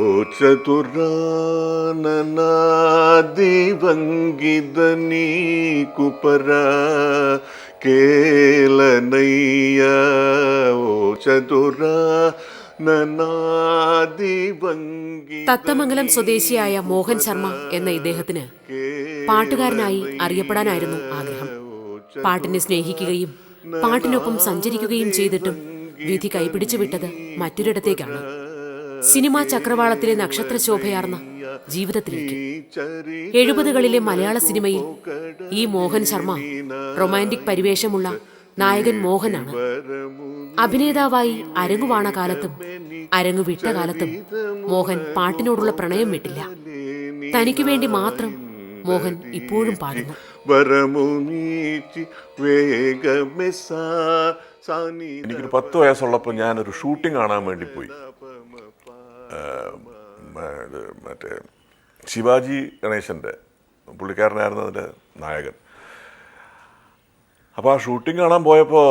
ഓ ചതുരാനനാദിവംഗിത നീకు పరా കേലനയ്യ ഓ ചതുരാ തത്തമംഗലം സ്വദേശിയായ മോഹൻ ശർമ്മ എന്ന ഇദ്ദേഹത്തിന് പാട്ടുകാരനായി അറിയപ്പെടാനായിരുന്നു ആഗ്രഹം. പാട്ടിനെ സ്നേഹിക്കുകയും പാട്ടിനൊപ്പം സഞ്ചരിക്കുകയും ചെയ്തിട്ടും വിധി കൈപിടിച്ചു വിട്ടത് മറ്റൊരിടത്തേക്കാണ്. സിനിമാ ചക്രവാളത്തിലെ നക്ഷത്രശോഭയാർന്ന ജീവിതത്തിലേക്ക്. 70കളിലെ മലയാള സിനിമയിൽ ഈ മോഹൻ ശർമ്മ റൊമാന്റിക് പരിവേഷമുള്ള നായകൻ മോഹനാണ്. അഭിനേതാവായി അരങ്ങുവാണ കാലത്തും അരങ്ങുവിട്ട കാലത്തും മോഹൻ പാട്ടിനോടുള്ള പ്രണയം വിട്ടില്ല. തനിക്ക് വേണ്ടി മാത്രം മോഹൻ ഇപ്പോഴും പാടുന്നു. എനിക്കൊരു 10 വയസ്സുള്ളപ്പോൾ ഞാനൊരു ഷൂട്ടിംഗ് കാണാൻ വേണ്ടി പോയി. മറ്റേ ശിവാജി ഗണേശൻ്റെ പുള്ളിക്കാരനായിരുന്നു അതിൻ്റെ നായകൻ. അപ്പോൾ ആ ഷൂട്ടിംഗ് കാണാൻ പോയപ്പോൾ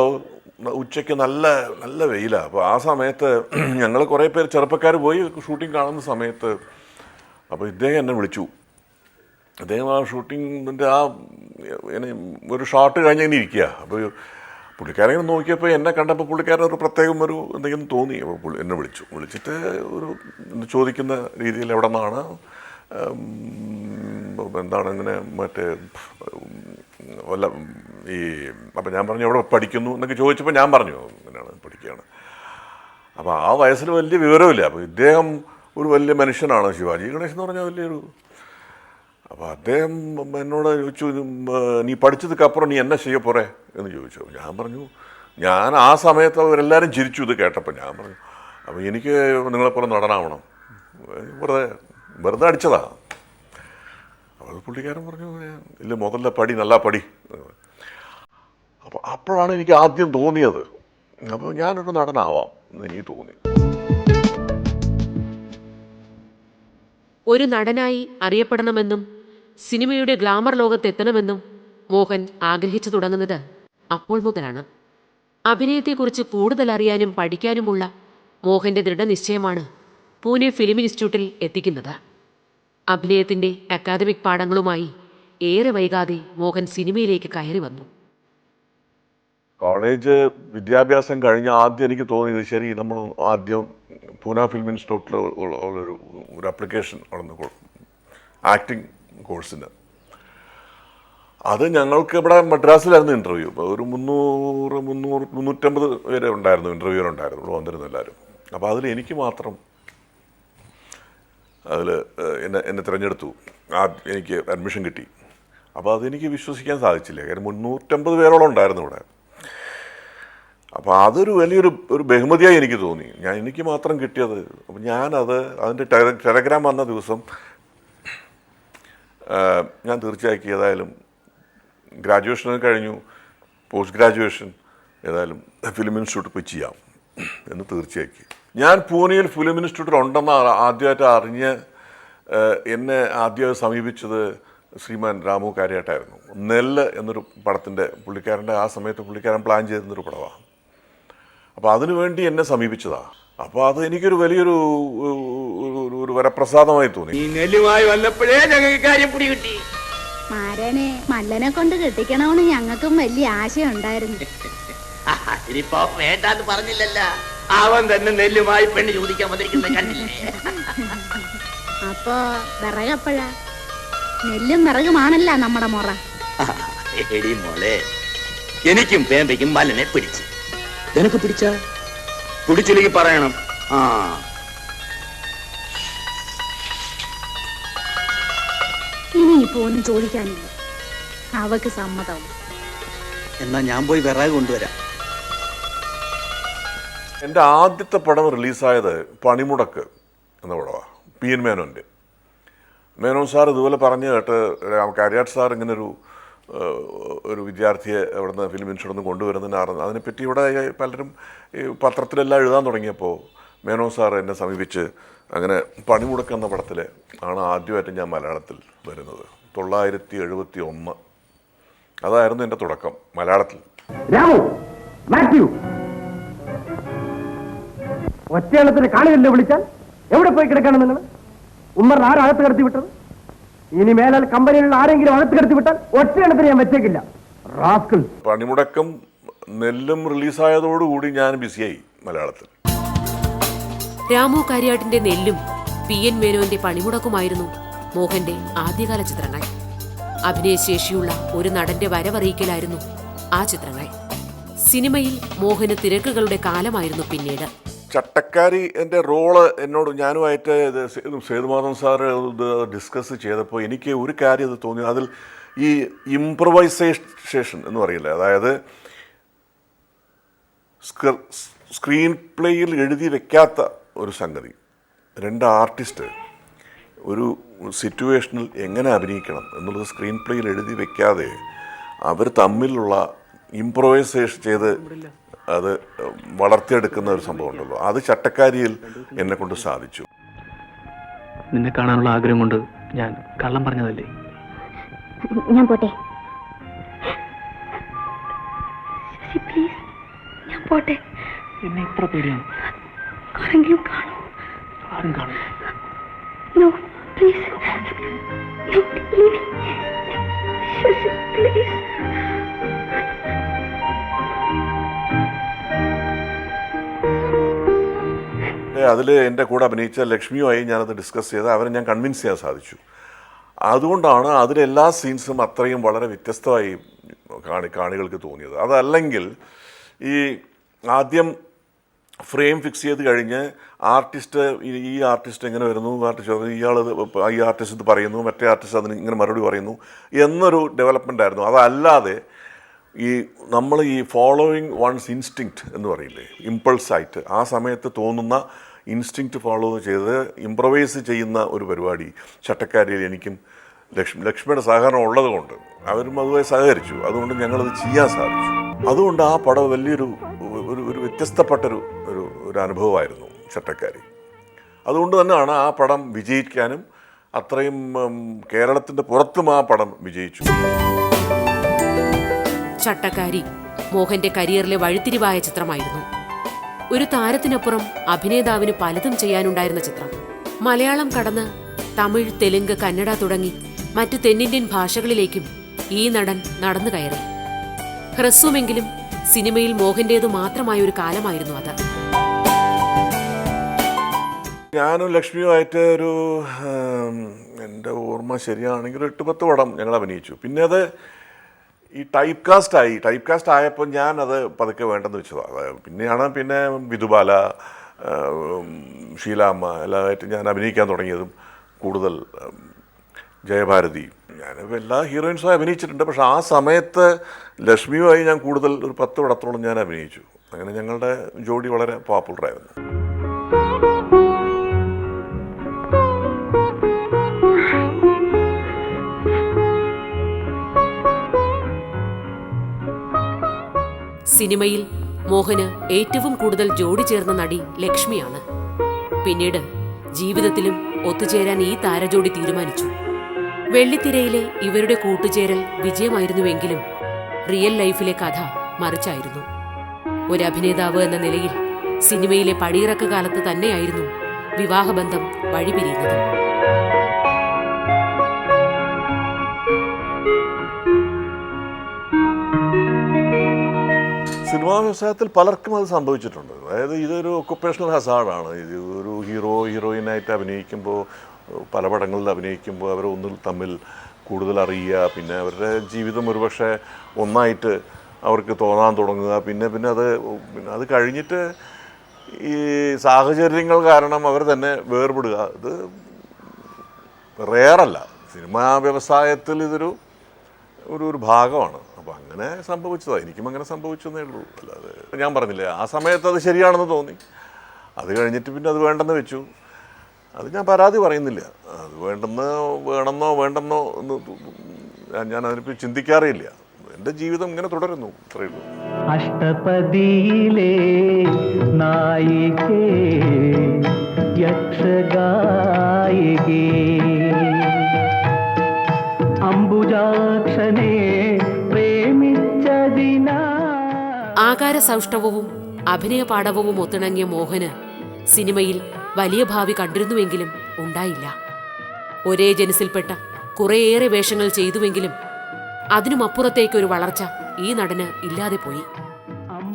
ഉച്ചയ്ക്ക് നല്ല നല്ല വെയിലാണ്. അപ്പോൾ ആ സമയത്ത് ഞങ്ങൾ കുറേ പേര് ചെറുപ്പക്കാർ പോയി ഷൂട്ടിംഗ് കാണുന്ന സമയത്ത് അപ്പോൾ ഇദ്ദേഹം എന്നെ വിളിച്ചു. അദ്ദേഹം ആ ഷൂട്ടിങ്ങിൻ്റെ ആ ഒരു ഷോട്ട് കഴിഞ്ഞ് ഇങ്ങനെ ഇരിക്കുക. അപ്പോൾ പുള്ളിക്കാരൻ നോക്കിയപ്പോൾ എന്നെ കണ്ടപ്പോൾ പുള്ളിക്കാരൻ ഒരു പ്രത്യേകം ഒരു എന്തെങ്കിലും തോന്നി. അപ്പോൾ എന്നെ വിളിച്ചിട്ട് ഒരു ചോദിക്കുന്ന രീതിയിൽ എവിടെ നിന്നാണ്, എന്താണ് ഇങ്ങനെ മറ്റേ വല്ല ഈ അപ്പം ഞാൻ പറഞ്ഞു എവിടെ പഠിക്കുന്നു എന്നൊക്കെ ചോദിച്ചപ്പോൾ ഞാൻ പറഞ്ഞു ഇങ്ങനെയാണ് പഠിക്കുകയാണ്. അപ്പോൾ ആ വയസ്സിൽ വലിയ വിവരമില്ല. അപ്പോൾ ഇദ്ദേഹം ഒരു വലിയ മനുഷ്യനാണ്, ശിവാജി ഗണേശൻ എന്ന് പറഞ്ഞാൽ വലിയൊരു. അപ്പോൾ അദ്ദേഹം എന്നോട് ചോദിച്ചു, നീ പഠിച്ചതുക്കപ്പുറം നീ എന്നെ ചെയ്യ പോറേ എന്ന് ചോദിച്ചു. ഞാൻ പറഞ്ഞു, ഞാൻ ആ സമയത്ത് അവരെല്ലാവരും ചിരിച്ചു ഇത് കേട്ടപ്പോൾ. ഞാൻ പറഞ്ഞു, അപ്പോൾ എനിക്ക് നിങ്ങളെപ്പോലെ നടനാവണം, വെറുതെ അടിച്ചതാ. അപ്പോൾ പുള്ളിക്കാരൻ പറഞ്ഞു, ഇല്ല മുതല പടി നല്ല പടി. അപ്പോൾ അപ്പോഴാണ് എനിക്ക് ആദ്യം തോന്നിയത്, അപ്പോൾ ഞാനൊരു നടനാവാം എന്ന് എനിക്ക് തോന്നി. ഒരു നടനായി അറിയപ്പെടണമെന്നും സിനിമയുടെ ഗ്ലാമർ ലോകത്തെത്തണമെന്നും മോഹൻ ആഗ്രഹിച്ചു തുടങ്ങുന്നത് അപ്പോൾ മുതലാണ്. അഭിനയത്തെക്കുറിച്ച് കൂടുതൽ അറിയാനും പഠിക്കാനുമുള്ള മോഹൻ്റെ ദൃഢനിശ്ചയമാണ് പൂനെ ഫിലിം ഇൻസ്റ്റിറ്റ്യൂട്ടിൽ എത്തിക്കുന്നത്. അഭിനയത്തിൻ്റെ അക്കാദമിക് പാഠങ്ങളുമായി ഏറെ വൈകാതെ മോഹൻ സിനിമയിലേക്ക് കയറി വന്നു. കോളേജ് വിദ്യാഭ്യാസം കഴിഞ്ഞ് ആദ്യം എനിക്ക് തോന്നിയത്, ശരി നമ്മൾ ആദ്യം പൂനെ ഫിലിം ഇൻസ്റ്റിറ്റ്യൂട്ടിൽ ഒരു ആപ്ലിക്കേഷൻ നടന്നു ആക്ടിങ് കോഴ്സിന്. അത് ഞങ്ങൾക്ക് ഇവിടെ മദ്രാസിലായിരുന്നു ഇൻ്റർവ്യൂ. ഒരു 350 പേര് ഉണ്ടായിരുന്നു, ഇൻ്റർവ്യൂലുണ്ടായിരുന്നു, ഇവിടെ വന്നിരുന്നു എല്ലാവരും. അപ്പോൾ അതിൽ എനിക്ക് മാത്രം അതിൽ എന്നെ തിരഞ്ഞെടുത്തു. എനിക്ക് അഡ്മിഷൻ കിട്ടി. അപ്പോൾ അതെനിക്ക് വിശ്വസിക്കാൻ സാധിച്ചില്ല, കാര്യം 350 പേരോളം ഉണ്ടായിരുന്നു ഇവിടെ. അപ്പോൾ അതൊരു വലിയൊരു ബഹുമതിയായി എനിക്ക് തോന്നി, എനിക്ക് മാത്രം കിട്ടിയത്. അപ്പോൾ അതിൻ്റെ ടെലഗ്രാം വന്ന ദിവസം ഞാൻ തീർച്ചയാക്കി ഏതായാലും ഗ്രാജുവേഷൻ കഴിഞ്ഞു, പോസ്റ്റ് ഗ്രാജുവേഷൻ ഏതായാലും ഫിലിം ഇൻസ്റ്റിറ്റ്യൂട്ടിൽ പോയി ചെയ്യാം എന്ന് തീർച്ചയാക്കി. ഞാൻ പൂനെയിൽ ഫിലിം ഇൻസ്റ്റിറ്റ്യൂട്ടിൽ ഉണ്ടെന്ന് ആദ്യമായിട്ട് അറിഞ്ഞ് എന്നെ ആദ്യമായി സമീപിച്ചത് ശ്രീമാൻ രാമു കാര്യാട്ടായിരുന്നു. നെല്ല് എന്നൊരു പടത്തിൻ്റെ പുള്ളിക്കാരൻ്റെ ആ സമയത്ത് പുള്ളിക്കാരൻ പ്ലാൻ ചെയ്തിരുന്നൊരു പടമാണ്. അപ്പോൾ അതിനുവേണ്ടി എന്നെ സമീപിച്ചതാണ്. അപ്പോൾ അത് എനിക്കൊരു വലിയൊരു ഒരു വരപ്രസാദമായി തോന്നി. നെല്ലുമായി വന്നപ്പോഴേ ഞങ്ങൾക്ക് കാര്യം പിടി കിട്ടി. മാരനെ മല്ലനെ കൊണ്ട് കെട്ടിക്കണമെന്ന് ഞങ്ങൾക്കും വലിയ ആശയുണ്ടായിരുന്നു. ഇനിയിപ്പോ വേണ്ടാന്ന് പറഞ്ഞില്ലല്ല, അവൻ തന്നെ നെല്ലുമായി പെണ്ണ് ചോദിക്കാൻ വന്നിരിക്കുന്ന കണ്ടില്ലേ? അപ്പൊ വിറകപ്പോഴാ? നെല്ലും വിറകുമാണല്ല നമ്മുടെ മുറ. എടി മോളെ, എനിക്കും പേമ്പയ്ക്കും മല്ലനെ പിടിച്ചു. നിനക്ക് പിടിച്ചില്ലെങ്കിൽ പറയണം. ഇനിയിപ്പോ ഒന്നും ചോദിക്കാനില്ല, അവക്ക് സമ്മതം. എന്നാ ഞാൻ പോയി വിറക് കൊണ്ടുവരാം. എൻ്റെ ആദ്യത്തെ പടം റിലീസായത് പണിമുടക്ക് എന്ന പടമാണ്, PN മേനോൻ്റെ. മേനോൻ സാർ ഇതുപോലെ പറഞ്ഞു കേട്ട്, കാര്യാട്ട് സാർ ഇങ്ങനെ ഒരു വിദ്യാർത്ഥിയെ അവിടുന്ന് ഫിലിം ഇൻസ്റ്റിറ്റ്യൂട്ടിൽ നിന്ന് കൊണ്ടുവരുന്നതിന് അതിനെപ്പറ്റി ഇവിടെ പലരും പത്രത്തിലെല്ലാം എഴുതാൻ തുടങ്ങിയപ്പോൾ മേനോൻ സാർ എന്നെ സമീപിച്ച് അങ്ങനെ പണിമുടക്ക് എന്ന പടത്തിൽ ആണ് ആദ്യമായിട്ട് ഞാൻ മലയാളത്തിൽ വരുന്നത്. 1971 അതായിരുന്നു എൻ്റെ തുടക്കം മലയാളത്തിൽ. ഒറ്റയാളത്തിന് കാണില്ല വിളിച്ചാൽ എവിടെ പോയി കിടക്കണം നിങ്ങൾ? ഉമ്മറിന് ആരകത്ത് കിടത്തി വിട്ടത്? ഇനി മേലാൽ കമ്പനികളിൽ ആരെങ്കിലും അകത്ത് കിടത്തി വിട്ടാൽ ഒറ്റയെണ്ണത്തിന് ഞാൻ വെച്ചേക്കില്ല. റാസ്കിൾ. പണിമുടക്കം നെല്ലും റിലീസായതോടുകൂടി ഞാൻ ബിസിയായി മലയാളത്തിൽ. രാമു കാര്യാട്ടിന്റെ നെല്ലും PN മേനോന്റെ പണിമുടക്കുമായിരുന്നു മോഹന്റെ ആദ്യകാല ചിത്രങ്ങൾ. അഭിനയശേഷിയുള്ള ഒരു നടന്റെ വരവറിയിക്കലായിരുന്നു ആ ചിത്രങ്ങൾ. സിനിമയിൽ മോഹന് തിരക്കുകളുടെ കാലമായിരുന്നു പിന്നീട്. ചട്ടക്കാരി എൻ്റെ റോള് എന്നോട് ഞാനുമായിട്ട് സേതുമാധവൻ സാറ് ഇത് ഡിസ്കസ് ചെയ്തപ്പോൾ എനിക്ക് ഒരു കാര്യം അത് തോന്നി. അതിൽ ഈ ഇംപ്രവൈസേഷൻ എന്ന് പറയില്ല, അതായത് സ്ക്രീൻ പ്ലേയിൽ എഴുതി വെക്കാത്ത ഒരു സംഗതി. രണ്ട് ആർട്ടിസ്റ്റ് ഒരു സിറ്റുവേഷനിൽ എങ്ങനെ അഭിനയിക്കണം എന്നുള്ളത് സ്ക്രീൻ പ്ലേയിൽ എഴുതി വെക്കാതെ അവർ തമ്മിലുള്ള ഇംപ്രവൈസേഷൻ ചെയ്ത് അത് വളർത്തിയെടുക്കുന്ന ഒരു സംഭവം ഉണ്ടല്ലോ, അത് ചട്ടക്കാരിയിൽ എന്നെ കൊണ്ട് സാധിച്ചു. നിന്നെ കാണാനുള്ള ആഗ്രഹം കൊണ്ട് ഞാൻ കള്ളം പറഞ്ഞതല്ലേ? ഞാൻ പോട്ടെ, പ്ലീസ്, ഞാൻ പോട്ടെ. എന്നെ ഇത്ര പേടിയാണ്. ആരെങ്കിലും കാണോ? ആരും കാണും. No please, no please, please. അതിൽ എൻ്റെ കൂടെ അഭിനയിച്ച ലക്ഷ്മിയുമായി ഞാനത് ഡിസ്കസ് ചെയ്ത് അവരെ ഞാൻ കൺവിൻസ് ചെയ്യാൻ സാധിച്ചു. അതുകൊണ്ടാണ് അതിലെല്ലാ സീൻസും അത്രയും വളരെ വ്യത്യസ്തമായി കാണികൾക്ക് തോന്നിയത്. അതല്ലെങ്കിൽ ഈ ആദ്യം ഫ്രെയിം ഫിക്സ് ചെയ്ത് കഴിഞ്ഞ് ആർട്ടിസ്റ്റ് ഈ ആർട്ടിസ്റ്റ് എങ്ങനെ വരുന്നു, ഈ ആർട്ടിസ്റ്റ് ഇത് പറയുന്നു, മറ്റേ ആർട്ടിസ്റ്റ് അതിന് ഇങ്ങനെ മറുപടി പറയുന്നു എന്നൊരു ഡെവലപ്മെൻ്റ് ആയിരുന്നു. അതല്ലാതെ നമ്മൾ ഈ ഫോളോയിങ് വൺസ് ഇൻസ്റ്റിങ്ക്റ്റ് എന്ന് പറയില്ലേ, ഇമ്പൾസായിട്ട് ആ സമയത്ത് തോന്നുന്ന ഇൻസ്റ്റിങ്ക്റ്റ് ഫോളോ ചെയ്ത് ഇംപ്രവൈസ് ചെയ്യുന്ന ഒരു പരിപാടി ചട്ടക്കാരിയിൽ എനിക്കും ലക്ഷ്മിയുടെ സഹകരണം ഉള്ളത് കൊണ്ട് അവരും അതുമായി സഹകരിച്ചു. അതുകൊണ്ട് ഞങ്ങളത് ചെയ്യാൻ സാധിച്ചു. അതുകൊണ്ട് ആ പടം വലിയൊരു ഒരു വ്യത്യസ്തപ്പെട്ടൊരു ഒരു അനുഭവമായിരുന്നു ചട്ടക്കാരി. അതുകൊണ്ട് തന്നെയാണ് ആ പടം വിജയിക്കാനും അത്രയും കേരളത്തിൻ്റെ പുറത്തും ആ പടം വിജയിച്ചു. ചട്ടക്കാരി മോഹന്റെ കരിയറിലെ വഴിത്തിരിവായ ചിത്രമായിരുന്നു. ഒരു താരത്തിനപ്പുറം അഭിനേതാവിന് പലതും ചെയ്യാനുണ്ടായിരുന്ന ചിത്രം. മലയാളം കടന്ന് തമിഴ്, തെലുങ്ക്, കന്നഡ തുടങ്ങി മറ്റു തെന്നിന്ത്യൻ ഭാഷകളിലേക്കും ഈ നടൻ നടന്നു കയറി. ഹ്രസ്വമെങ്കിലും സിനിമയിൽ മോഹന്റേതു മാത്രമായ ഒരു കാലമായിരുന്നു അത്. ഞാനും ലക്ഷ്മിയുമായിട്ട് ഒരു എൻ്റെ ഓർമ്മ ശരിയാണെങ്കിൽ 8-10 പടം ഞങ്ങൾ അഭിനയിച്ചു. പിന്നെ അത് ഈ ടൈപ്പ് കാസ്റ്റ് ആയപ്പോൾ ഞാൻ അത് പതുക്കെ വേണ്ടെന്ന് വെച്ചതാണ്. പിന്നെ വിധുബാല, ഷീലാമ്മ എല്ലാമായിട്ട് ഞാൻ അഭിനയിക്കാൻ തുടങ്ങിയതും കൂടുതൽ ജയഭാരതി, ഞാൻ എല്ലാ ഹീറോയിൻസും അഭിനയിച്ചിട്ടുണ്ട്. പക്ഷെ ആ സമയത്ത് ലക്ഷ്മിയുമായി ഞാൻ കൂടുതൽ ഒരു 10 പടത്തോളം ഞാൻ അഭിനയിച്ചു. അങ്ങനെ ഞങ്ങളുടെ ജോഡി വളരെ പോപ്പുലറായിരുന്നു. സിനിമയിൽ മോഹന് ഏറ്റവും കൂടുതൽ ജോഡി ചേർന്ന നടി ലക്ഷ്മിയാണ്. പിന്നീട് ജീവിതത്തിലും ഒത്തുചേരാൻ ഈ താരജോഡി തീരുമാനിച്ചു. വെള്ളിത്തിരയിലെ ഇവരുടെ കൂട്ടുചേരൽ വിജയമായിരുന്നുവെങ്കിലും റിയൽ ലൈഫിലെ കഥ മറിച്ചായിരുന്നു. ഒരു അഭിനേതാവ് എന്ന നിലയിൽ സിനിമയിലെ പടിയിറക്ക കാലത്ത് തന്നെയായിരുന്നു വിവാഹബന്ധം വഴിപിരിയുന്നത്. സിനിമാ വ്യവസായത്തിൽ പലർക്കും അത് സംഭവിച്ചിട്ടുണ്ട്. അതായത് ഇതൊരു ഒക്കുപ്പേഷണൽ ഹസാർഡാണ്. ഇത് ഒരു ഹീറോയിനായിട്ട് അഭിനയിക്കുമ്പോൾ, പല പടങ്ങളിൽ അഭിനയിക്കുമ്പോൾ അവർ ഒന്നിൽ തമ്മിൽ കൂടുതൽ അറിയുക, പിന്നെ അവരുടെ ജീവിതം ഒരുപക്ഷെ ഒന്നായിട്ട് അവർക്ക് തോന്നാൻ തുടങ്ങുക, പിന്നെ അത് കഴിഞ്ഞിട്ട് ഈ സാഹചര്യങ്ങൾ കാരണം അവർ തന്നെ വേർപെടുക. ഇത് റെയറല്ല. സിനിമാ വ്യവസായത്തിൽ ഇതൊരു ഒരു ഭാഗമാണ്. അപ്പോൾ അങ്ങനെ സംഭവിച്ചതാണ്. എനിക്കും അങ്ങനെ സംഭവിച്ചെന്നേ ഉള്ളൂ. അല്ലാതെ ഞാൻ പറഞ്ഞില്ലേ, ആ സമയത്ത് അത് ശരിയാണെന്ന് തോന്നി. അത് കഴിഞ്ഞിട്ട് പിന്നെ അത് വേണ്ടെന്ന് വെച്ചു. അത് ഞാൻ പരാതി പറയുന്നില്ല. അത് വേണമെന്നോ വേണ്ടെന്നോ എന്ന് ഞാൻ അതിനെപ്പറ്റി ചിന്തിക്കാറില്ല. എൻ്റെ ജീവിതം ഇങ്ങനെ തുടരുന്നു, അത്രയേ ഉള്ളൂ. അഷ്ടപതിയിലെ നായികേ യക്ഷഗായികേ അംബുജാക്ഷനെ പ്രേമിച്ചതിനാ. ആകാര സൗഷ്ഠവവും അഭിനയ പാടവവും ഒത്തിണങ്ങിയ മോഹന് സിനിമയിൽ വലിയ ഭാവി കണ്ടിരുന്നുവെങ്കിലും ഉണ്ടായില്ല. ഒരേ ജനുസിൽപ്പെട്ട കുറേയേറെ വേഷങ്ങൾ ചെയ്തുവെങ്കിലും അതിനുമപ്പുറത്തേക്കൊരു വളർച്ച ഈ നടന് ഇല്ലാതെ പോയി.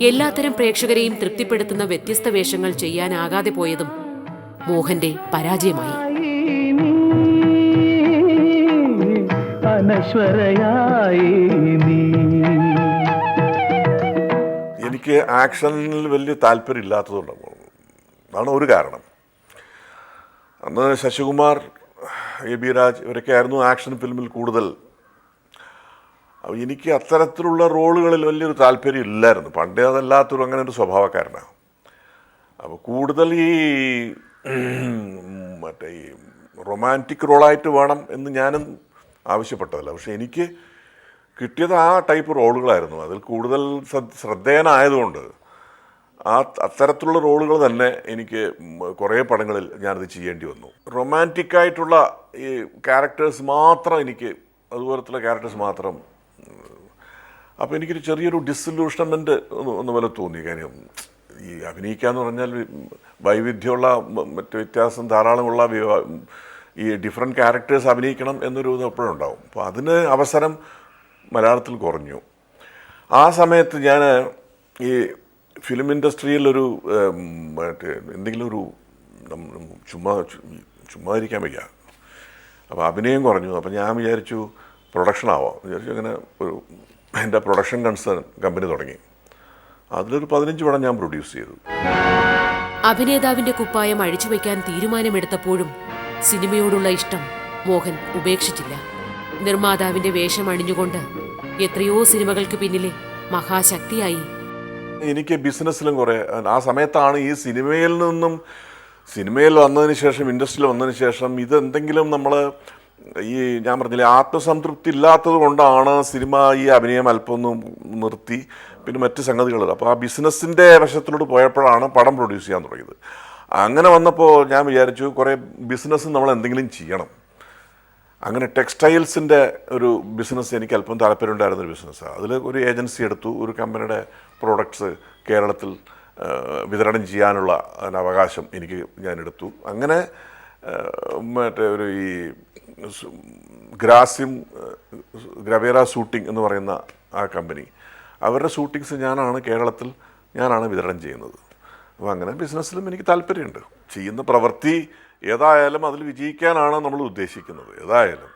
എല്ലാത്തരം പ്രേക്ഷകരെയും തൃപ്തിപ്പെടുത്തുന്ന വ്യത്യസ്ത വേഷങ്ങൾ ചെയ്യാനാകാതെ പോയതും മോഹന്റെ പരാജയമായി. എനിക്ക് ആക്ഷനിൽ വലിയ താല്പര്യം ഇല്ലാത്തതുകൊണ്ടാണ്. അതാണ് ഒരു കാരണം. അന്ന് ശശികുമാർ, AB രാജ് ഇവരൊക്കെ ആയിരുന്നു ആക്ഷൻ ഫിലിമിൽ കൂടുതൽ. അപ്പോൾ എനിക്ക് അത്തരത്തിലുള്ള റോളുകളിൽ വലിയൊരു താല്പര്യം ഇല്ലായിരുന്നു. പണ്ടേ അതല്ലാത്തൊരു അങ്ങനെ ഒരു സ്വഭാവക്കാരനാണ്. അപ്പോൾ കൂടുതൽ ഈ മറ്റേ ഈ റൊമാൻറ്റിക് റോളായിട്ട് വേണം എന്ന് ഞാനും ആവശ്യപ്പെട്ടതല്ല. പക്ഷെ എനിക്ക് കിട്ടിയത് ആ ടൈപ്പ് റോളുകളായിരുന്നു. അതിൽ കൂടുതൽ ശ്രദ്ധേയനായതുകൊണ്ട് അത്തരത്തിലുള്ള റോളുകൾ തന്നെ എനിക്ക് കുറേ പടങ്ങളിൽ ഞാനത് ചെയ്യേണ്ടി വന്നു. റൊമാൻറ്റിക്കായിട്ടുള്ള ഈ ക്യാരക്ടേഴ്സ് മാത്രം എനിക്ക്, അതുപോലത്തുള്ള ക്യാരക്ടേഴ്സ് മാത്രം. അപ്പോൾ എനിക്കൊരു ചെറിയൊരു ഡിസൊല്യൂഷൻമെൻറ്റ് ഒന്ന് പോലെ തോന്നി. കാര്യം ഈ അഭിനയിക്കുക എന്ന് പറഞ്ഞാൽ വൈവിധ്യമുള്ള മറ്റ് വ്യത്യാസം ധാരാളമുള്ള ഈ ഡിഫറെൻറ്റ് ക്യാരക്ടേഴ്സ് അഭിനയിക്കണം എന്നൊരു ഇത് എപ്പോഴും ഉണ്ടാവും. അപ്പോൾ അതിന് അവസരം മലയാളത്തിൽ കുറഞ്ഞു. ആ സമയത്ത് ഞാൻ ഈ ഫിലിം ഇൻഡസ്ട്രിയിലൊരു മറ്റേ എന്തെങ്കിലും ഒരു ചുമ്മാ ഇരിക്കാൻ വയ്യ. അപ്പോൾ അഭിനയം കുറഞ്ഞു. അപ്പോൾ ഞാൻ വിചാരിച്ചു പ്രൊഡക്ഷൻ ആവാം വിചാരിച്ചു. അങ്ങനെ ഒരു എൻ്റെ പ്രൊഡക്ഷൻ കൺസേൺ കമ്പനി തുടങ്ങി. അതിലൊരു 15 പടം ഞാൻ പ്രൊഡ്യൂസ് ചെയ്തു. അഭിനേതാവിന്റെ കുപ്പായം അഴിച്ചുവെക്കാൻ തീരുമാനമെടുത്തപ്പോഴും സിനിമയോടുള്ള ഇഷ്ടം മോഹൻ ഉപേക്ഷിച്ചില്ല. നിർമ്മാതാവിന്റെ വേഷം അണിഞ്ഞുകൊണ്ട് എത്രയോ സിനിമകൾക്ക് പിന്നിലെ മഹാശക്തിയായി. എനിക്ക് ബിസിനസ്സിലും കുറേ ആ സമയത്താണ് ഈ സിനിമയിൽ വന്നതിന് ശേഷം, ഇൻഡസ്ട്രിയിൽ വന്നതിന് ശേഷം ഇതെന്തെങ്കിലും നമ്മൾ ഈ ഞാൻ പറഞ്ഞില്ലേ ആത്മസംതൃപ്തി ഇല്ലാത്തത് കൊണ്ടാണ് സിനിമ ഈ അഭിനയം അല്പം ഒന്ന് നിർത്തി പിന്നെ മറ്റ് സംഗതികൾ. അപ്പോൾ ആ ബിസിനസ്സിൻ്റെ വശത്തിലോട്ട് പോയപ്പോഴാണ് പടം പ്രൊഡ്യൂസ് ചെയ്യാൻ തുടങ്ങിയത്. അങ്ങനെ വന്നപ്പോൾ ഞാൻ വിചാരിച്ചു കുറേ ബിസിനസ് നമ്മൾ എന്തെങ്കിലും ചെയ്യണം. അങ്ങനെ ടെക്സ്റ്റൈൽസിൻ്റെ ഒരു ബിസിനസ് എനിക്ക് അല്പം താല്പര്യമുണ്ടായിരുന്നൊരു ബിസിനസ്സാണ്. അതിൽ ഒരു ഏജൻസി എടുത്തു. ഒരു കമ്പനിയുടെ പ്രോഡക്ട്സ് കേരളത്തിൽ വിതരണം ചെയ്യാനുള്ള അവകാശം ഞാൻ എടുത്തു. അങ്ങനെ മറ്റേ ഒരു ഈ ഗ്രവേറ ഷൂട്ടിംഗ് എന്ന് പറയുന്ന ആ കമ്പനി, അവരുടെ ഷൂട്ടിങ്സ് കേരളത്തിൽ ഞാനാണ് വിതരണം ചെയ്യുന്നത്. അപ്പോൾ അങ്ങനെ ബിസിനസ്സിലും എനിക്ക് താല്പര്യമുണ്ട്. ചെയ്യുന്ന പ്രവൃത്തി ഏതായാലും അതിൽ വിജയിക്കാനാണ് നമ്മൾ ഉദ്ദേശിക്കുന്നത്. ഏതായാലും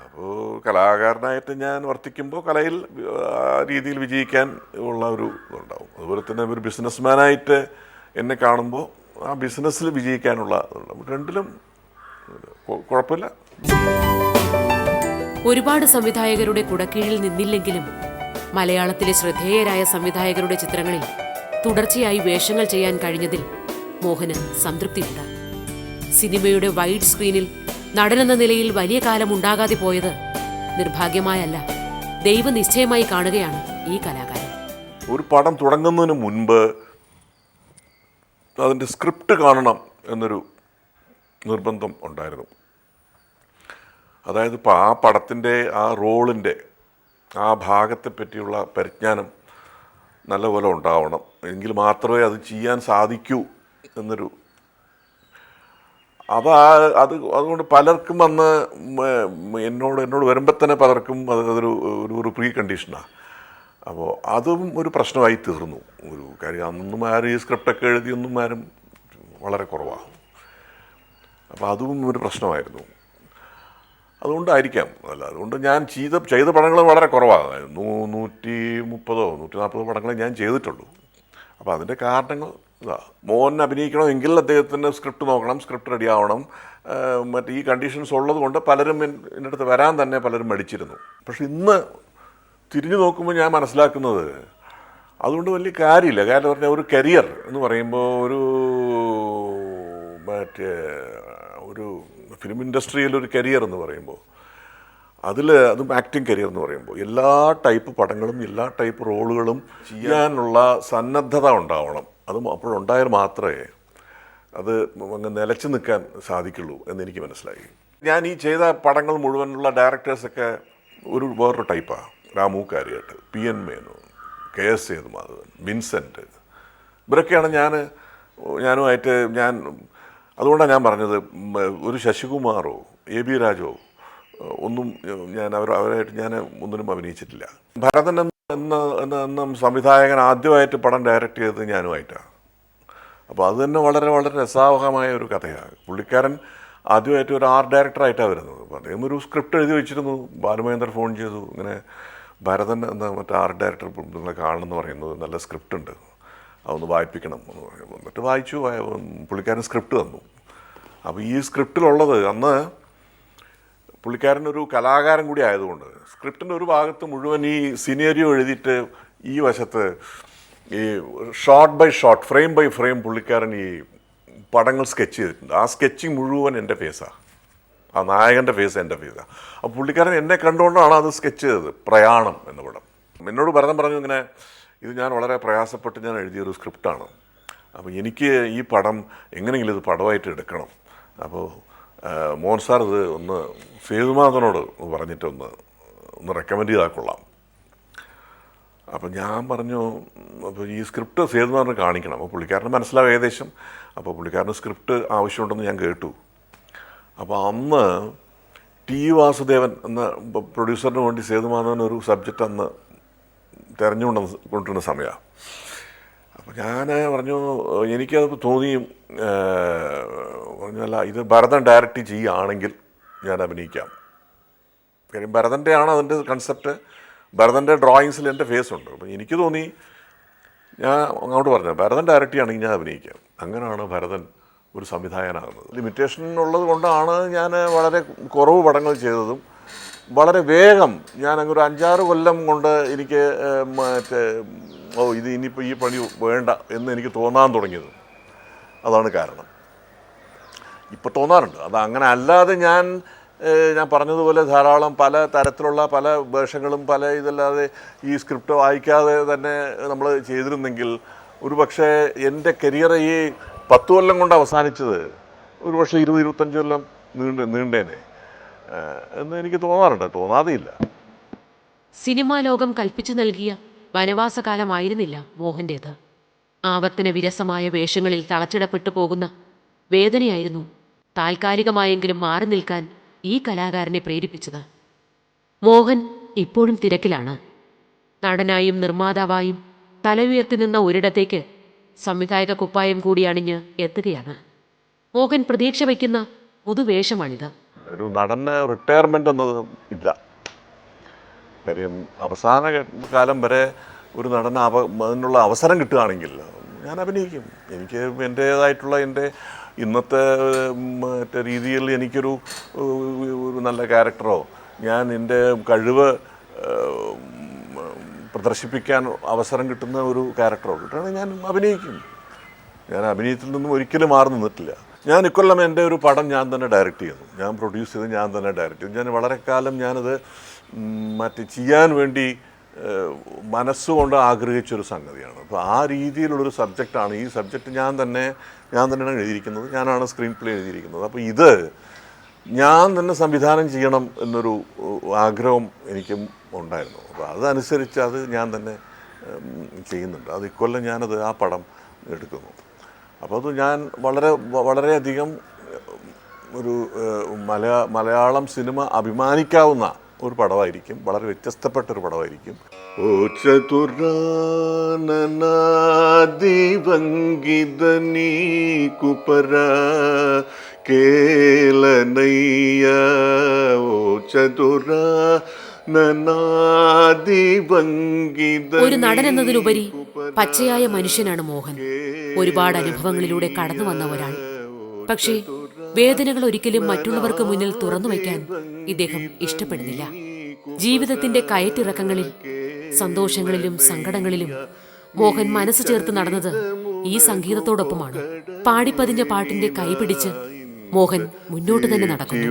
അപ്പോൾ കലാകാരനായിട്ട് ഞാൻ വർത്തിക്കുമ്പോൾ കലയിൽ രീതിയിൽ വിജയിക്കാൻ ഉള്ള ഒരു ഇതുണ്ടാവും. അതുപോലെ തന്നെ ഒരു ബിസിനസ്മാനായിട്ട് എന്നെ കാണുമ്പോൾ ആ ബിസിനസ്സിൽ വിജയിക്കാനുള്ള രണ്ടിലും കുഴപ്പമില്ല. ഒരുപാട് സംവിധായകരുടെ കുടക്കീഴിൽ നിന്നില്ലെങ്കിലും മലയാളത്തിലെ ശ്രദ്ധേയരായ സംവിധായകരുടെ ചിത്രങ്ങളിൽ തുടർച്ചയായി വേഷങ്ങൾ ചെയ്യാൻ കഴിഞ്ഞതിൽ മോഹന് സംതൃപ്തിയുണ്ട്. സിനിമയുടെ വൈഡ് സ്ക്രീനിൽ നടനെന്ന നിലയിൽ വലിയ കാലം ഉണ്ടാകാതെ പോയത് നിർഭാഗ്യമായല്ല, ദൈവനിശ്ചയമായി കാണുകയാണ് ഈ കലാകാരൻ. ഒരു പടം തുടങ്ങുന്നതിന് മുൻപ് അതിൻ്റെ സ്ക്രിപ്റ്റ് കാണണം എന്നൊരു നിർബന്ധം ഉണ്ടായിരുന്നു. അതായത് ഇപ്പോൾ ആ പടത്തിൻ്റെ ആ റോളിൻ്റെ ആ ഭാഗത്തെ പറ്റിയുള്ള പരിജ്ഞാനം നല്ലപോലെ ഉണ്ടാവണം. എങ്കിൽ മാത്രമേ അത് ചെയ്യാൻ സാധിക്കൂ എന്നൊരു അതുകൊണ്ട് പലർക്കും അന്ന് എന്നോട് വരുമ്പോൾ തന്നെ പലർക്കും അതൊരു പ്രീ കണ്ടീഷനാണ്. അപ്പോൾ അതും ഒരു പ്രശ്നമായി തീർന്നു. ഒരു കാര്യം അന്നും ആരും ഈ സ്ക്രിപ്റ്റൊക്കെ എഴുതിയൊന്നും ആരും വളരെ കുറവാണ്. അപ്പോൾ അതും ഒരു പ്രശ്നമായിരുന്നു. അതുകൊണ്ടായിരിക്കാം. അതുകൊണ്ട് ഞാൻ ചെയ്ത പടങ്ങൾ വളരെ കുറവാണ്. 130-140 പടങ്ങളെ ഞാൻ ചെയ്തിട്ടുള്ളൂ. അപ്പോൾ അതിൻ്റെ കാരണങ്ങൾ ഇതാ. മോഹൻ അഭിനയിക്കണമെങ്കിൽ അദ്ദേഹത്തിൻ്റെ സ്ക്രിപ്റ്റ് നോക്കണം, സ്ക്രിപ്റ്റ് റെഡി ആവണം. മറ്റേ ഈ കണ്ടീഷൻസ് ഉള്ളത് കൊണ്ട് പലരും എൻ്റെ അടുത്ത് വരാൻ തന്നെ പലരും മടിച്ചിരുന്നു. പക്ഷെ ഇന്ന് തിരിഞ്ഞു നോക്കുമ്പോൾ ഞാൻ മനസ്സിലാക്കുന്നത് അതുകൊണ്ട് വലിയ കാര്യമില്ല. കാരണം പറഞ്ഞാൽ ഒരു കരിയർ എന്ന് പറയുമ്പോൾ ഒരു ഫിലിം ഇൻഡസ്ട്രിയിലൊരു കരിയർ എന്ന് പറയുമ്പോൾ അതും ആക്ടിങ് കരിയർ എന്ന് പറയുമ്പോൾ എല്ലാ ടൈപ്പ് പടങ്ങളും എല്ലാ ടൈപ്പ് റോളുകളും ചെയ്യാനുള്ള സന്നദ്ധത ഉണ്ടാവണം. അതും അപ്പോഴുണ്ടായാൽ മാത്രമേ അത് അങ്ങ് നിലച്ചു നിൽക്കാൻ സാധിക്കുള്ളൂ എന്നെനിക്ക് മനസ്സിലായി. ഞാൻ ഈ ചെയ്ത പടങ്ങൾ മുഴുവനുള്ള ഡയറക്ടേഴ്സൊക്കെ വേറൊരു ടൈപ്പാണ്. Ramu Kariat, PN Menon, KS Sethumadhavan, Vincent, ഇവരൊക്കെയാണ് ഞാൻ ഞാനുമായിട്ട് അതുകൊണ്ടാണ് ഞാൻ പറഞ്ഞത്, ഒരു ശശികുമാറോ AB രാജോ ഒന്നും അവരായിട്ട് ഞാൻ ഒന്നിനും അഭിനയിച്ചിട്ടില്ല. ഭരതൻ എന്ന സംവിധായകൻ ആദ്യമായിട്ട് പടം ഡയറക്റ്റ് ചെയ്തത് ഞാനുമായിട്ടാണ്. അപ്പോൾ അത് തന്നെ വളരെ വളരെ രസാവഹമായ ഒരു കഥയാണ്. പുള്ളിക്കാരൻ ആദ്യമായിട്ട് ഒരു ആർട്ട് ഡയറക്ടറായിട്ടാണ് വരുന്നത്. അപ്പോൾ അദ്ദേഹം ഒരു സ്ക്രിപ്റ്റ് എഴുതി വെച്ചിരുന്നു. ബാലുമഹേന്ദ്രൻ ഫോൺ ചെയ്തു, ഇങ്ങനെ ഭരതൻ എന്ന മറ്റേ ആർട്ട് ഡയറക്ടർ നിങ്ങളെ കാണുമെന്ന് പറയുന്നത്, നല്ല സ്ക്രിപ്റ്റ് ഉണ്ട്, അതൊന്ന് വായിപ്പിക്കണം എന്ന് പറയും. എന്നിട്ട് വായിച്ചു. പുള്ളിക്കാരൻ സ്ക്രിപ്റ്റ് തന്നു. അപ്പോൾ ഈ സ്ക്രിപ്റ്റിലുള്ളത്, അന്ന് പുള്ളിക്കാരൻ ഒരു കലാകാരൻ കൂടി ആയതുകൊണ്ട് സ്ക്രിപ്റ്റിൻ്റെ ഒരു ഭാഗത്ത് മുഴുവൻ ഈ സിനേരിയോ എഴുതിയിട്ട് ഈ വശത്ത് ഈ shot by shot, frame by frame പുള്ളിക്കാരൻ ഈ പടങ്ങൾ സ്കെച്ച് ചെയ്തിട്ടുണ്ട്. ആ സ്കെച്ചിങ് മുഴുവൻ എൻ്റെ ഫേസാണ്, ആ നായകൻ്റെ ഫേസ് എൻ്റെ ഫേസാണ്. അപ്പോൾ പുള്ളിക്കാരൻ എന്നെ കണ്ടുകൊണ്ടാണ് അത് സ്കെച്ച് ചെയ്തത്. പ്രയാണം എന്ന പടം എന്നോട് ഭരതൻ പറഞ്ഞു, ഇങ്ങനെ ഇത് ഞാൻ വളരെ പ്രയാസപ്പെട്ട് ഞാൻ എഴുതിയൊരു സ്ക്രിപ്റ്റാണ്, അപ്പോൾ എനിക്ക് ഈ പടം എങ്ങനെയെങ്കിലും ഇത് പടമായിട്ട് എടുക്കണം. അപ്പോൾ മോഹൻ സാർ ഇത് ഒന്ന് സേതുമാധവനോട് പറഞ്ഞിട്ട് ഒന്ന് റെക്കമെൻഡ് ചെയ്താൽ കൊള്ളാം. അപ്പോൾ ഞാൻ പറഞ്ഞു, അപ്പോൾ ഈ സ്ക്രിപ്റ്റ് സേതുമാധവന് കാണിക്കണം. അപ്പോൾ പുള്ളിക്കാരന് മനസ്സിലാവും ഏകദേശം. അപ്പോൾ പുള്ളിക്കാരന് സ്ക്രിപ്റ്റ് ആവശ്യമുണ്ടെന്ന് ഞാൻ കേട്ടു. അപ്പോൾ അന്ന് T. വാസുദേവൻ എന്ന പ്രൊഡ്യൂസറിന് വേണ്ടി സേതുമാധവൻ ഒരു സബ്ജക്റ്റ് അന്ന് കൊണ്ടിരുന്ന സമയമാണ്. അപ്പോൾ ഞാൻ പറഞ്ഞു, എനിക്കത് തോന്നി, പറഞ്ഞല്ല ഇത് ഭരതൻ ഡയറക്റ്റ് ചെയ്യുകയാണെങ്കിൽ ഞാൻ അഭിനയിക്കാം. കാര്യം ഭരതൻ്റെ ആണ് അതിൻ്റെ കൺസെപ്റ്റ്, ഭരതൻ്റെ ഡ്രോയിങ്സിൽ എൻ്റെ ഫേസ് ഉണ്ട്. അപ്പോൾ എനിക്ക് തോന്നി, ഞാൻ അങ്ങോട്ട് പറഞ്ഞു, ഭരതൻ ഡയറക്റ്റ് ചെയ്യുകയാണെങ്കിൽ ഞാൻ അഭിനയിക്കാം. അങ്ങനെയാണ് ഭരതൻ ഒരു സംവിധായകനാകുന്നത്. ലിമിറ്റേഷൻ ഉള്ളത് കൊണ്ടാണ് ഞാൻ വളരെ കുറവ് പടങ്ങൾ ചെയ്തതും വളരെ വേഗം ഞാൻ അങ്ങ് ഒരു 5-6 കൊല്ലം കൊണ്ട് എനിക്ക് ഇത് ഇനിയിപ്പോൾ ഈ പണി വേണ്ട എന്ന് എനിക്ക് തോന്നാൻ തുടങ്ങിയത്. അതാണ് കാരണം. ഇപ്പോൾ തോന്നാറുണ്ട്. അത് അങ്ങനെ അല്ലാതെ ഞാൻ പറഞ്ഞതുപോലെ ധാരാളം പല തരത്തിലുള്ള പല വേഷങ്ങളും പല ഇതല്ലാതെ ഈ സ്ക്രിപ്റ്റ് വായിക്കാതെ തന്നെ നമ്മൾ ചെയ്തിരുന്നെങ്കിൽ ഒരു പക്ഷേ എൻ്റെ കരിയർ ഈ 10 കൊല്ലം കൊണ്ട് അവസാനിച്ചത് ഒരു പക്ഷേ 20-25 കൊല്ലം നീണ്ടേനെ എന്ന് എനിക്ക് തോന്നാറുണ്ട്. തോന്നാതെയില്ല. സിനിമാ ലോകം കൽപ്പിച്ചു നൽകിയ വനവാസകാലമായിരുന്നില്ല മോഹൻ്റേത്. ആവർത്തന വിരസമായ വേഷങ്ങളിൽ തളച്ചിടപ്പെട്ടു പോകുന്ന വേദനയായിരുന്നു താൽക്കാലികമായെങ്കിലും മാറി നിൽക്കാൻ ഈ കലാകാരനെ പ്രേരിപ്പിച്ചത്. മോഹൻ ഇപ്പോഴും തിരക്കിലാണ്. നടനായും നിർമ്മാതാവായും തല ഉയർത്തി നിന്ന ഒരിടത്തേക്ക് സംവിധായക കുപ്പായം കൂടി അണിഞ്ഞ് എത്തുകയാണ്. മോഹൻ പ്രതീക്ഷ വയ്ക്കുന്ന പുതുവേഷമാണിത്. ഒരു നടന് റിട്ടയർമെൻ്റ് എന്നത് ഇല്ല. കാര്യം അവസാന കാലം വരെ ഒരു നടന് അതിനുള്ള അവസരം കിട്ടുകയാണെങ്കിൽ ഞാൻ അഭിനയിക്കും. എനിക്ക് എൻ്റേതായിട്ടുള്ള എൻ്റെ ഇന്നത്തെ മറ്റേ രീതിയിൽ എനിക്കൊരു നല്ല ക്യാരക്ടറോ ഞാൻ എൻ്റെ കഴിവ് പ്രദർശിപ്പിക്കാൻ അവസരം കിട്ടുന്ന ഒരു ക്യാരക്ടറോ കിട്ടുകയാണെങ്കിൽ ഞാൻ അഭിനയിക്കും. ഞാൻ അഭിനയത്തിൽ നിന്നും ഒരിക്കലും മാറി നിന്നിട്ടില്ല. ഞാൻ ഇക്കൊല്ലം എൻ്റെ ഒരു പടം ഞാൻ തന്നെ ഡയറക്റ്റ് ചെയ്യുന്നു. ഞാൻ പ്രൊഡ്യൂസ് ചെയ്ത് ഞാൻ തന്നെ ഡയറക്റ്റ് ചെയ്തു. ഞാൻ വളരെ കാലം ഞാനത് ചെയ്യാൻ വേണ്ടി മനസ്സുകൊണ്ട് ആഗ്രഹിച്ചൊരു സംഗതിയാണ്. അപ്പോൾ ആ രീതിയിലുള്ളൊരു സബ്ജക്റ്റാണ്. ഈ സബ്ജക്റ്റ് ഞാൻ തന്നെയാണ് എഴുതിയിരിക്കുന്നത്. ഞാനാണ് സ്ക്രീൻ പ്ലേ എഴുതിയിരിക്കുന്നത്. അപ്പോൾ ഇത് ഞാൻ തന്നെ സംവിധാനം ചെയ്യണം എന്നൊരു ആഗ്രഹം എനിക്കും ഉണ്ടായിരുന്നു. അപ്പോൾ അതനുസരിച്ച് അത് ഞാൻ തന്നെ ചെയ്യുന്നുണ്ട്. അത് ഇക്കൊല്ലം ഞാനത് ആ പടം എടുക്കുന്നു. അപ്പോൾ അത് ഞാൻ വളരെയധികം ഒരു മലയാളം സിനിമ അഭിമാനിക്കാവുന്ന ഒരു പടമായിരിക്കും. വളരെ വ്യത്യസ്തപ്പെട്ടൊരു പടമായിരിക്കും. ഓ ചതുരാനനാദിവംഗിതനീ കുപര കേലനയ്യ ഓ ചതുരാ ഒരു നടൻ എന്നതിലുപരി പച്ചയായ മനുഷ്യനാണ് മോഹൻ. ഒരുപാട് അനുഭവങ്ങളിലൂടെ കടന്നു വന്ന ഒരാൾ. പക്ഷേ വേദനകൾ ഒരിക്കലും മറ്റുള്ളവർക്ക് മുന്നിൽ തുറന്നു വയ്ക്കാൻ ഇദ്ദേഹം ഇഷ്ടപ്പെടുന്നില്ല. ജീവിതത്തിന്റെ കയറ്റിറക്കങ്ങളിൽ, സന്തോഷങ്ങളിലും സങ്കടങ്ങളിലും മോഹൻ മനസ്സ് ചേർത്ത് നടന്നത് ഈ സംഗീതത്തോടൊപ്പമാണ്. പാടിപ്പതിഞ്ഞ പാട്ടിന്റെ കൈപിടിച്ച് മോഹൻ മുന്നോട്ട് തന്നെ നടക്കുന്നു.